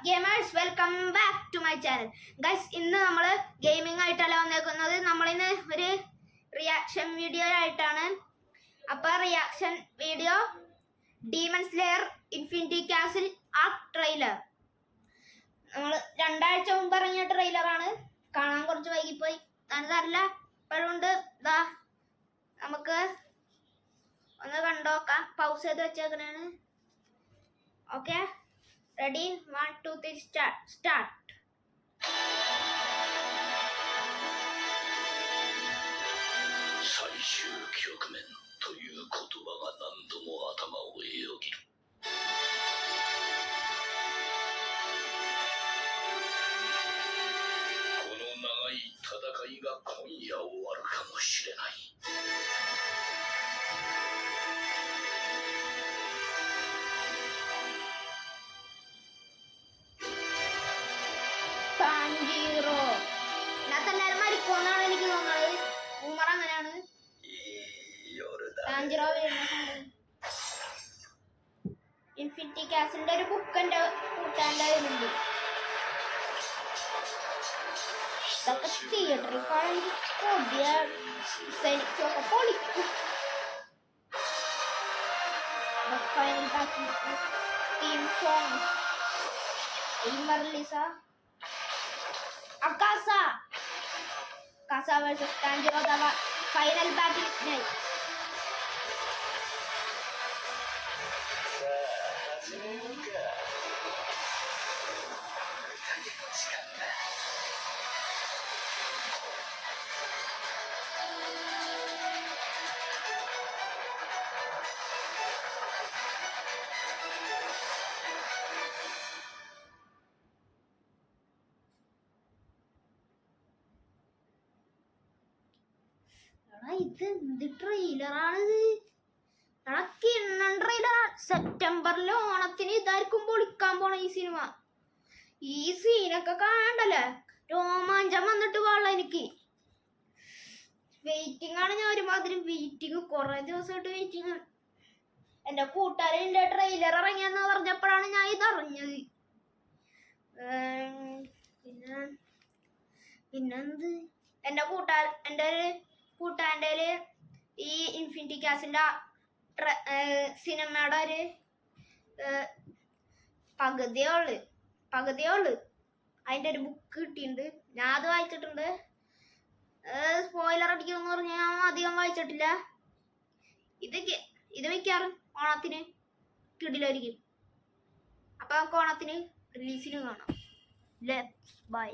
Gamers, welcome back to my channel. Guys, ഇന്ന് നമ്മൾ gaming ആയിട്ടല്ല വന്നേക്കുന്നത്. നമ്മളിന്ന് ഒരു റിയാക്ഷൻ വീഡിയോ ആയിട്ടാണ്. അപ്പോൾ reaction video demon slayer infinity castle ആ ട്രെയിലർ. നമ്മൾ 2 ആഴ്ച മുമ്പ് ഇറങ്ങിയ ട്രെയിലറാണ്. കാണാൻ കുറച്ച് വൈകിപ്പോയി, അതല്ല ഇപ്പോഴുണ്ട്. ഇതാ നമുക്ക് ഒന്ന് കണ്ടോക്കാം. പൗസ് ചെയ്ത് വെച്ചേക്കണേണ്. Okay, ready, 1 2 3 start. 最終局面という言葉が何度も頭をよぎる。この長い戦いが今夜終わるかもしれない。താഞ്ചീറോ ഇതിനകത്ത് എല്ലാവരും മരിക്കുമെന്നാണ് എനിക്ക് തോന്നുന്നത്. ഉമർ അങ്ങനെയാണ്. താഞ്ചീറോ ഇൻഫിനിറ്റി കാസിന്റെ ഒരു ബുക്ക് എന്റെ കൂട്ടാൻ്റെ കയ്യിലുണ്ട്. ഇതൊക്കെ തിയേറ്ററിൽ കാണാൻ കൊടിയ സെനിക്സൊക്കെ പൊളിക്കും. Final theme song Marlisa Akasa versus Tanjiro Dawa final battle night. ഇത് എന്ത് ട്രെയിലറാണിത്? കിണ്ണൻ ട്രെയിലർ. സെപ്റ്റംബറിൽ ഓണത്തിന് ഇതായിരിക്കും പൊളിക്കാൻ പോണ ഈ സിനിമ. ഈ സീനൊക്കെ കാണണ്ടല്ലേ, രോമാഞ്ചം വന്നിട്ട് പാടില്ല എനിക്ക്. വെയിറ്റിംഗ് ആണ്. ഞാൻ ഒരുമാതിരി വെയിറ്റിംഗ്, കുറെ ദിവസമായിട്ട് വെയിറ്റിംഗ്. എൻ്റെ കൂട്ടുകാരൻ്റെ ട്രെയിലർ ഇറങ്ങിയെന്ന് പറഞ്ഞപ്പോഴാണ് ഞാൻ ഇതറിഞ്ഞത്. പിന്നെന്ത്, എൻ്റെ കൂട്ടാൻ്റെ ഈ ഇൻഫിനിറ്റി കാസിൻ്റെ സിനിമയുടെ ഒരു പകുതിയേ ഉള്ളു. അതിൻ്റെ ഒരു ബുക്ക് കിട്ടിയിട്ടുണ്ട്. ഞാൻ അത് വായിച്ചിട്ടുണ്ട്. സ്പോയിലർ അടിക്കുമെന്ന് പറഞ്ഞാൽ ഞാൻ അധികം വായിച്ചിട്ടില്ല. ഇത് മിക്കവാറും ഓണത്തിന് കിടിലായിരിക്കും. അപ്പം നമുക്ക് ഓണത്തിന് റിലീസിന് കാണാം. Let's by.